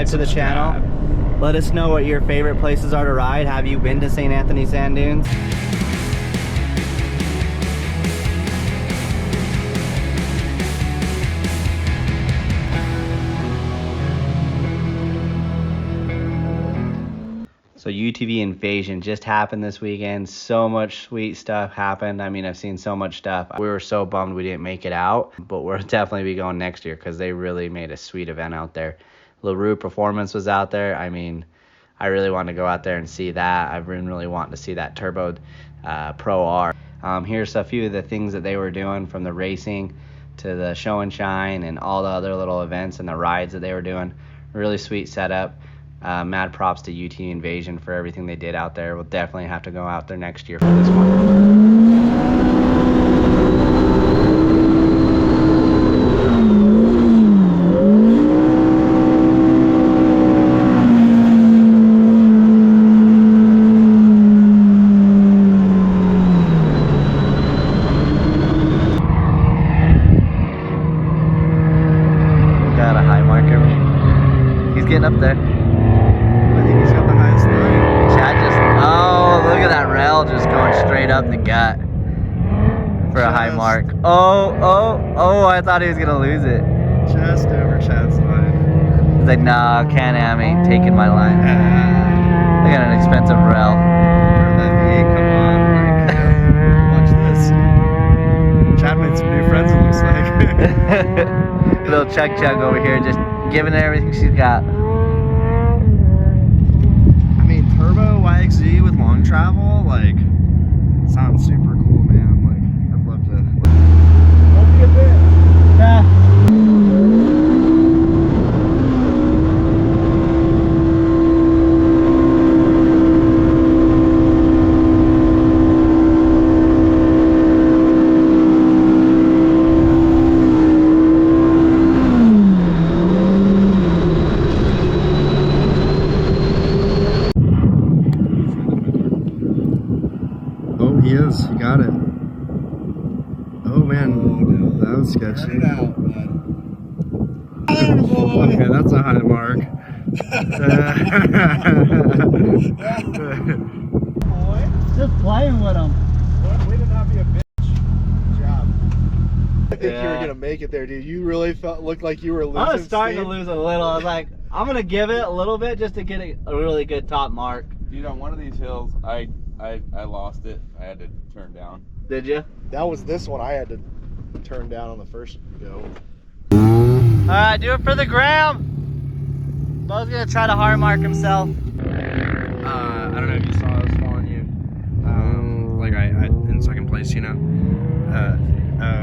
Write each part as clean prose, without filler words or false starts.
subscribe to the channel. Let us know what your favorite places are to ride. Have you been to St. Anthony Sand Dunes? So UTV Invasion just happened this weekend. So much sweet stuff happened. I mean, I've seen so much stuff. We were so bummed we didn't make it out, but we'll definitely be going next year because they really made a sweet event out there. LaRue Performance was out there. I mean, I really want to go out there and see that. I've been really wanting to see that turboed Pro R. Here's a few of the things that they were doing, from the racing to the show and shine and all the other little events and the rides that they were doing. Really sweet setup. Mad props to UTV Invasion for everything they did out there. We'll definitely have to go out there next year for this one. Got a high marker. He's getting up there. Look at that rail just going straight up the gut for a high mark. Oh, I thought he was gonna lose it. Just over Chad's line. He's like, nah, Can-Am ain't taking my line. I got an expensive rail. That V8, come on, like, watch this. Chad made some new friends, it looks like. Little Chug over here, just giving her everything she's got. Turbo YXZ with long travel, like, sounds super cool, man. Like, I'd love to. Don't be a bit. Yeah. He is. He got it. Oh man, that was sketchy. Turn it out, bud. Okay, that's a high mark. Just playing with him. Way to not be a bitch. Good job. I think you were gonna make it there, dude. You really looked like you were losing. I was starting steam. to lose a little. I was like, I'm gonna give it a little bit just to get a really good top mark. Dude, on one of these hills, I lost it. I had to turn down. Did you? That was this one. I had to turn down on the first go. Alright, do it for the gram. Bo's gonna try to hard mark himself. I don't know if you saw I was following you. Like I in second place, you know.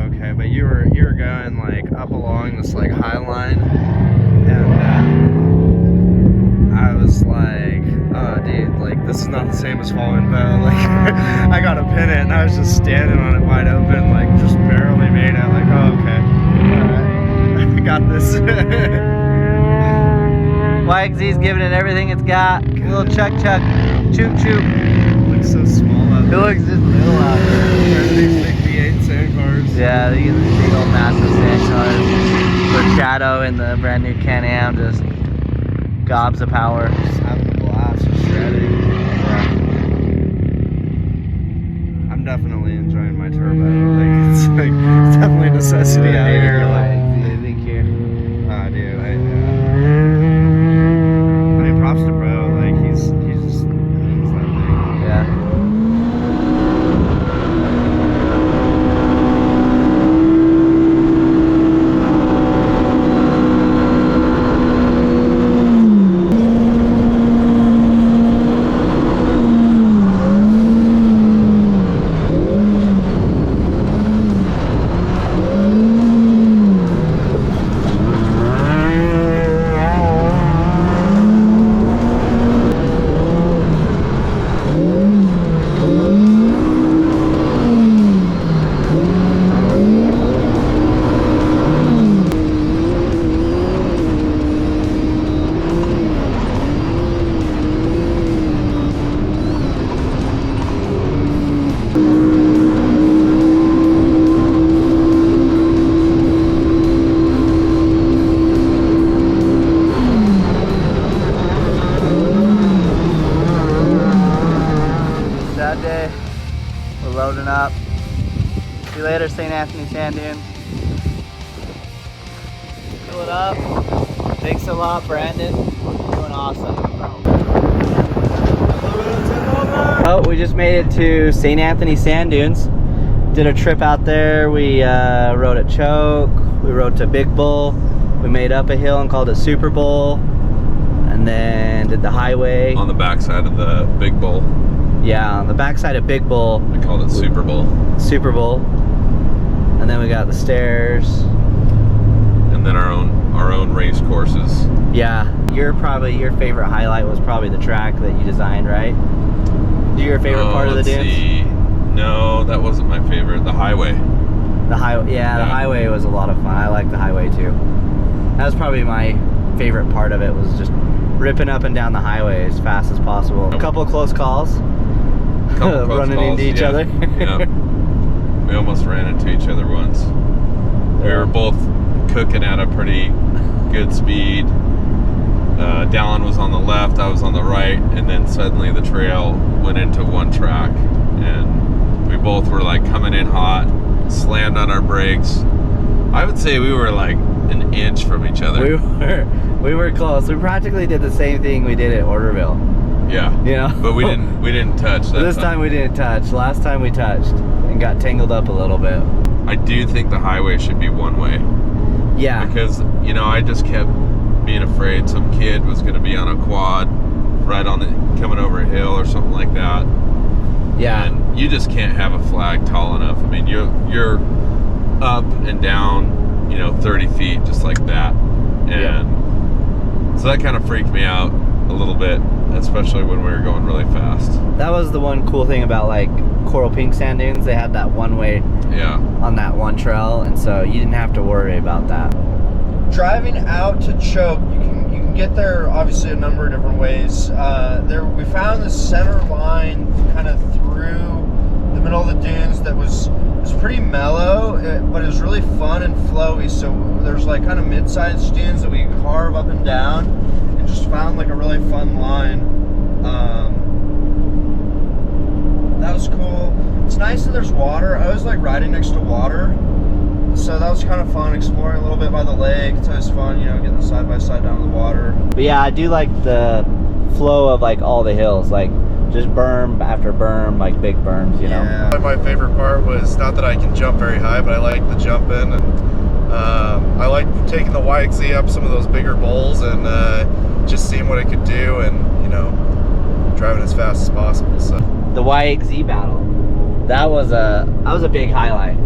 Okay, but you were going like up along this like high line, and I was like, oh dude, like this is not the same as following Bo. Like I gotta pin it, and I was just standing on it wide open, like just barely made it. Like, oh okay, alright, I got this. YXZ's giving it everything it's got. A little chuck, choop. It looks so small out It there. looks just little out there. These big V8 sand cars. Yeah, these big old massive sand cars. For Shadow in the brand new Can-Am, just gobs of power. Just having a blast, just shredding. Yeah. I'm definitely enjoying my turbo. It's definitely a necessity out here. Like, ah, dude, I mean, props to bro. Like he's just owns that thing. Yeah. day. We're loading up. See you later, St. Anthony Sand Dunes. Fill it up. Thanks a lot, Brandon. You're doing awesome. Oh, we just made it to St. Anthony Sand Dunes. Did a trip out there. We rode at Choke. We rode to Big Bull. We made up a hill and called it Super Bowl. And then did the highway. On the backside of the Big Bull. Yeah, on the backside of Big Bull. We called it Super Bowl. Super Bowl. And then we got the stairs. And then our own race courses. Yeah, your favorite highlight was probably the track that you designed, right? Your favorite part of the dunes? See. No, that wasn't my favorite. The highway. The highway was a lot of fun. I like the highway too. That was probably my favorite part of it, was just ripping up and down the highway as fast as possible. A couple of close calls. Running into each other. Yeah. We almost ran into each other once. We were both cooking at a pretty good speed. Dallin was on the left, I was on the right, and then suddenly the trail went into one track, and we both were like coming in hot, slammed on our brakes. I would say we were like an inch from each other. We were close. We practically did the same thing we did at Orderville. Yeah. You know? But we didn't touch that This time we didn't touch. Last time we touched and got tangled up a little bit. I do think the highway should be one way. Yeah. Because, you know, I just kept being afraid some kid was going to be on a quad right on the coming over a hill or something like that. Yeah. And you just can't have a flag tall enough. I mean, you're up and down, you know, 30 feet just like that. And so that kind of freaked me out a little bit, especially when we were going really fast. That was the one cool thing about like Coral Pink Sand Dunes. They had that one way on that one trail, and so you didn't have to worry about that. Driving out to Choke, you can get there obviously a number of different ways. We found the center line kind of through the middle of the dunes that was pretty mellow, but it was really fun and flowy. So there's like kind of mid-sized dunes that we carve up and down, and just found like a really fun line. That was cool. It's nice that there's water. I always like riding next to water. So that was kind of fun, exploring a little bit by the lake. It's always fun, you know, getting side by side down the water. But yeah, I do like the flow of like all the hills, like just berm after berm, like big berms, you know? Yeah. My favorite part was not that I can jump very high, but I like the jumping, and I like taking the YXZ up some of those bigger bowls and just seeing what it could do, and, you know, driving as fast as possible. So The YXZ battle, that was a big highlight.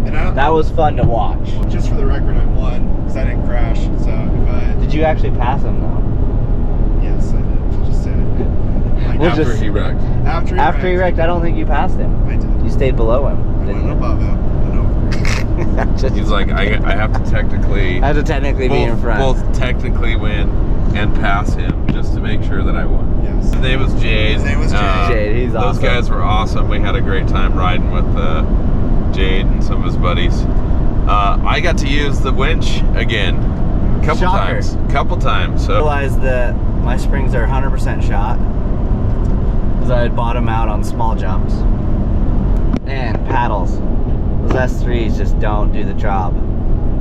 And That was fun to watch. just for the record, I won because I didn't crash. So if I Did you actually pass him though? yes, I did. Just said We'll After just- he wrecked. After he wrecked, I don't think you passed him. I did. You stayed below him, I didn't went you? above him and over. Just, He's like, I have to technically I had to technically be in front. both technically win and pass him just to make sure that I won. Yes. His name was Jade. His name was Jade. Jade, he's Those awesome. guys were awesome. We had a great time riding with Jade and some of his buddies. I got to use the winch again a couple Shocker. times. So Realized that my springs are 100% shot because I had bottom out on small jumps. And paddles. Those S3s just don't do the job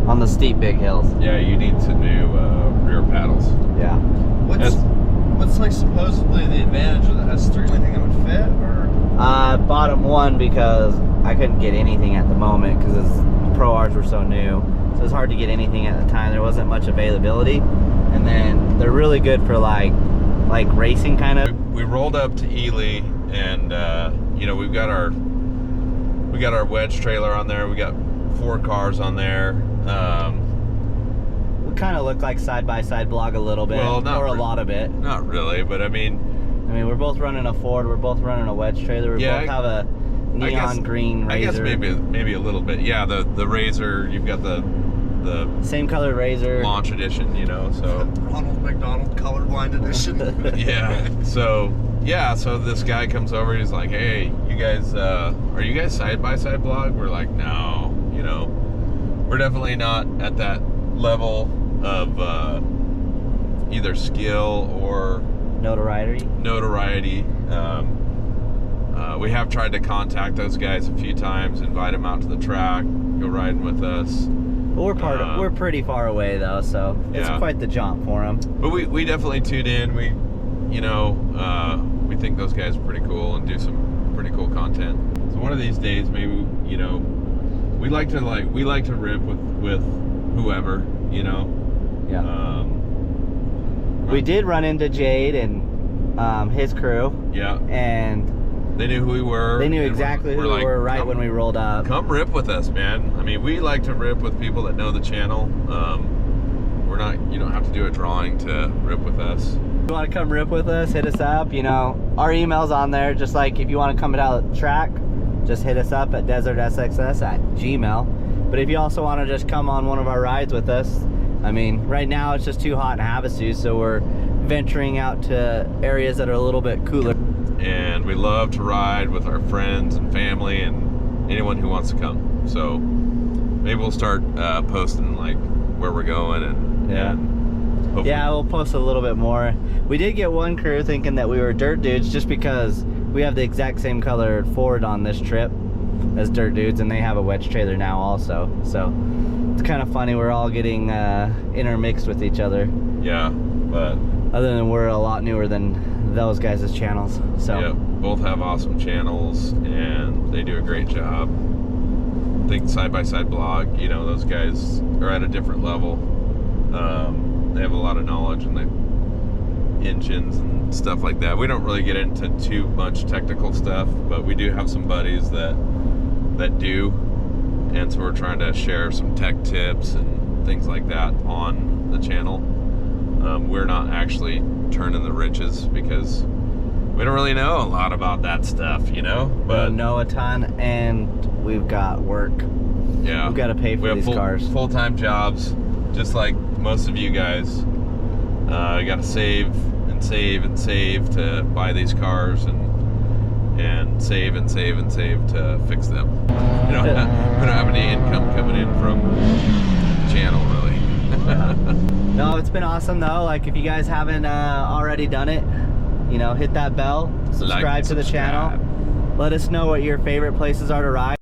on the steep big hills. yeah, you need some new rear paddles. Yeah. What's like supposedly the advantage of the S3? Anything that would fit, or Bottom one because I couldn't get anything at the moment because the Pro Rs were so new. So it was hard to get anything at the time. There wasn't much availability. And then they're really good for like racing kind of. We rolled up to Ely, and you know, we got our wedge trailer on there. We got 4 cars on there. We kind of look like side-by-side blog a little bit, Well, not or a re- lot of it. Not really, but I mean, We're both running a Ford. We're both running a wedge trailer. We Yeah, both have a I guess- neon green I Razor. guess maybe a little bit. Yeah, the Razor. You've got the Same color Razor. launch edition, you know. So Ronald McDonald colorblind edition. yeah. So this guy comes over. He's like, "Hey, you guys, are you guys side by side blog?" We're like, "No, you know, we're definitely not at that level of either skill or Notoriety. notoriety." We have tried to contact those guys a few times, invite them out to the track, go riding with us. We're we're pretty far away though, so it's quite the jaunt for them. But we definitely tune in. We, you know, we think those guys are pretty cool and do some pretty cool content. So one of these days, maybe, you know, we like to rip with whoever, you know. Yeah. We did run into Jade and his crew. Yeah. And they knew who we were. They knew exactly who we were right when we rolled up. Come rip with us, man. I mean, we like to rip with people that know the channel. You don't have to do a drawing to rip with us. If you want to come rip with us, hit us up. You know, our email's on there. Just like if you want to come out the track, just hit us up at desertsxs@gmail. But if you also want to just come on one of our rides with us, I mean, right now it's just too hot in Havasu, so we're venturing out to areas that are a little bit cooler. And we love to ride with our friends and family and anyone who wants to come. So maybe we'll start posting like where we're going and hopefully. Yeah, we'll post a little bit more. We did get one crew thinking that we were dirt dudes just because we have the exact same color Ford on this trip as dirt dudes, and they have a wedge trailer now also. So it's kind of funny, we're all getting intermixed with each other. Yeah, but other than we're a lot newer than those guys' channels. So yeah, both have awesome channels and they do a great job. I think Side by Side blog, you know, those guys are at a different level. They have a lot of knowledge in the engines and stuff like that. We don't really get into too much technical stuff, but we do have some buddies that do, and so we're trying to share some tech tips and things like that on the channel. We're not actually turning the riches because we don't really know a lot about that stuff, you know. But we know a ton, and we've got work. Yeah, we've got to pay for these cars. Full-time jobs, just like most of you guys. You got to save and save and save to buy these cars, and save and save and save to fix them. We don't have any income coming in from the channel, really. No, it's been awesome though. Like, if you guys haven't already done it, you know, hit that bell, subscribe to the channel. Let us know what your favorite places are to ride.